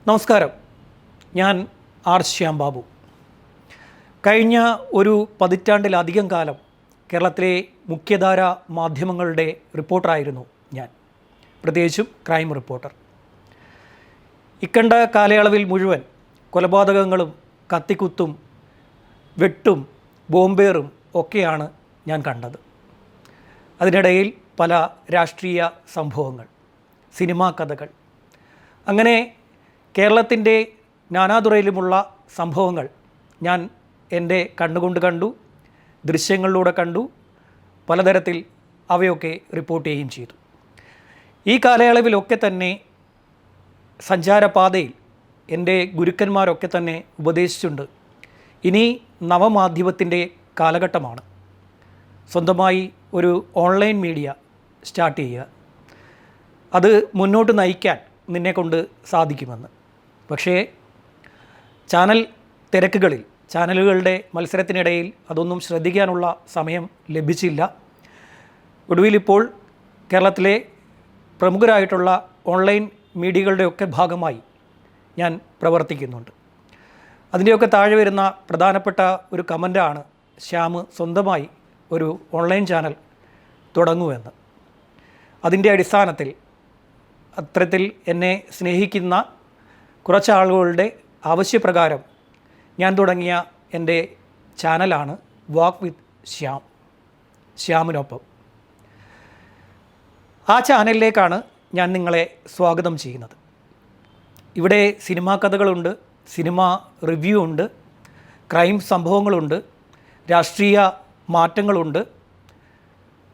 നമസ്കാരം. ഞാൻ ആർ ശ്യാം ബാബു. കഴിഞ്ഞ ഒരു പതിറ്റാണ്ടിലധികം കാലം കേരളത്തിലെ മുഖ്യധാര മാധ്യമങ്ങളുടെ റിപ്പോർട്ടറായിരുന്നു ഞാൻ, പ്രത്യേകിച്ചും ക്രൈം റിപ്പോർട്ടർ. ഇക്കണ്ട കാലയളവിൽ മുഴുവൻ കൊലപാതകങ്ങളും കത്തിക്കുത്തും വെട്ടും ബോംബേറും ഒക്കെയാണ് ഞാൻ കണ്ടത്. അതിനിടയിൽ പല രാഷ്ട്രീയ സംഭവങ്ങൾ, സിനിമാ കഥകൾ, അങ്ങനെ കേരളത്തിൻ്റെ നാനാതുറയിലുമുള്ള സംഭവങ്ങൾ ഞാൻ എൻ്റെ കണ്ണുകൊണ്ട് കണ്ടു, ദൃശ്യങ്ങളിലൂടെ കണ്ടു, പലതരത്തിൽ അവയൊക്കെ റിപ്പോർട്ട് ചെയ്യുകയും ചെയ്തു. ഈ കാലയളവിലൊക്കെ തന്നെ സഞ്ചാരപാതയിൽ എൻ്റെ ഗുരുക്കന്മാരൊക്കെ തന്നെ ഉപദേശിച്ചിട്ടുണ്ട്, ഇനി നവമാധ്യമത്തിൻ്റെ കാലഘട്ടമാണ്, സ്വന്തമായി ഒരു ഓൺലൈൻ മീഡിയ സ്റ്റാർട്ട് ചെയ്യുക, അത് മുന്നോട്ട് നയിക്കാൻ നിന്നെക്കൊണ്ട് സാധിക്കുമെന്ന്. പക്ഷേ ചാനൽ തിരക്കുകളിൽ, ചാനലുകളുടെ മത്സരത്തിനിടയിൽ അതൊന്നും ശ്രദ്ധിക്കാനുള്ള സമയം ലഭിച്ചില്ല. ഒടുവിലിപ്പോൾ കേരളത്തിലെ പ്രമുഖരായിട്ടുള്ള ഓൺലൈൻ മീഡിയകളുടെയൊക്കെ ഭാഗമായി ഞാൻ പ്രവർത്തിക്കുന്നുണ്ട്. അതിൻ്റെയൊക്കെ താഴെ വരുന്ന പ്രധാനപ്പെട്ട ഒരു കമൻ്റാണ് ശ്യാം സ്വന്തമായി ഒരു ഓൺലൈൻ ചാനൽ തുടങ്ങുമെന്ന്. അതിൻ്റെ അടിസ്ഥാനത്തിൽ അത്തരത്തിൽ എന്നെ സ്നേഹിക്കുന്ന കുറച്ച് ആളുകളുടെ ആവശ്യപ്രകാരം ഞാൻ തുടങ്ങിയ എൻ്റെ ചാനലാണ് വാക്ക് വിത്ത് ശ്യാം, ശ്യാമിനൊപ്പം. ആ ചാനലിലേക്കാണ് ഞാൻ നിങ്ങളെ സ്വാഗതം ചെയ്യുന്നത്. ഇവിടെ സിനിമാ കഥകളുണ്ട്, സിനിമ റിവ്യൂ ഉണ്ട്, ക്രൈം സംഭവങ്ങളുണ്ട്, രാഷ്ട്രീയ മാറ്റങ്ങളുണ്ട്,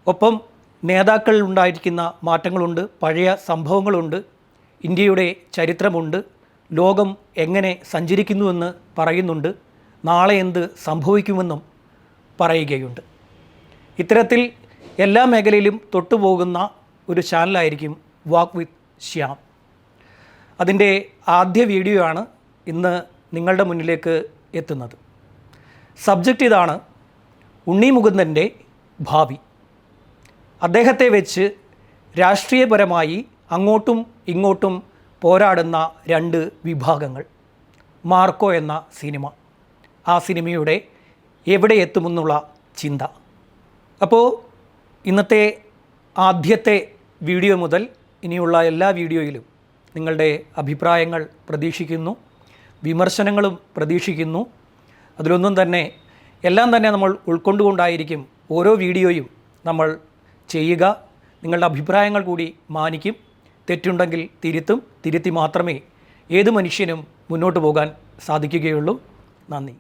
ഒപ്പം നേതാക്കളിൽ ഉണ്ടായിരിക്കുന്ന മാറ്റങ്ങളുണ്ട്, പഴയ സംഭവങ്ങളുണ്ട്, ഇന്ത്യയുടെ ചരിത്രമുണ്ട്, ലോകം എങ്ങനെ സഞ്ചരിക്കുന്നുവെന്ന് പറയുന്നുണ്ട്, നാളെ എന്ത് സംഭവിക്കുമെന്നും പറയുകയുണ്ട്. ഇത്തരത്തിൽ എല്ലാ മേഖലയിലും തൊട്ടുപോകുന്ന ഒരു ചാനലായിരിക്കും വാക്ക് വിത്ത് ശ്യാം. അതിൻ്റെ ആദ്യ വീഡിയോ ആണ് ഇന്ന് നിങ്ങളുടെ മുന്നിലേക്ക് എത്തുന്നത്. സബ്ജക്റ്റ് ഇതാണ്: ഉണ്ണി മുകുന്ദൻ്റെ ഭാവി. അദ്ദേഹത്തെ വെച്ച് രാഷ്ട്രീയപരമായി അങ്ങോട്ടും ഇങ്ങോട്ടും പോരാടുന്ന രണ്ട് വിഭാഗങ്ങൾ. മാർക്കോ എന്ന സിനിമ, ആ സിനിമയുടെ എവിടെ എത്തുമെന്നുള്ള ചിന്ത. അപ്പോൾ ഇന്നത്തെ ആദ്യത്തെ വീഡിയോ മുതൽ ഇനിയുള്ള എല്ലാ വീഡിയോയിലും നിങ്ങളുടെ അഭിപ്രായങ്ങൾ പ്രതീക്ഷിക്കുന്നു, വിമർശനങ്ങളും പ്രതീക്ഷിക്കുന്നു. അതിലൊന്നും തന്നെ എല്ലാം തന്നെ നമ്മൾ ഉൾക്കൊണ്ടുകൊണ്ടായിരിക്കും ഓരോ വീഡിയോയും നമ്മൾ ചെയ്യുക. നിങ്ങളുടെ അഭിപ്രായങ്ങൾ കൂടി മാനിക്കും. തെറ്റുണ്ടെങ്കിൽ തിരുത്തി മാത്രമേ ഏത് മനുഷ്യനും മുന്നോട്ട് പോകാൻ സാധിക്കുകയുള്ളൂ. നന്ദി.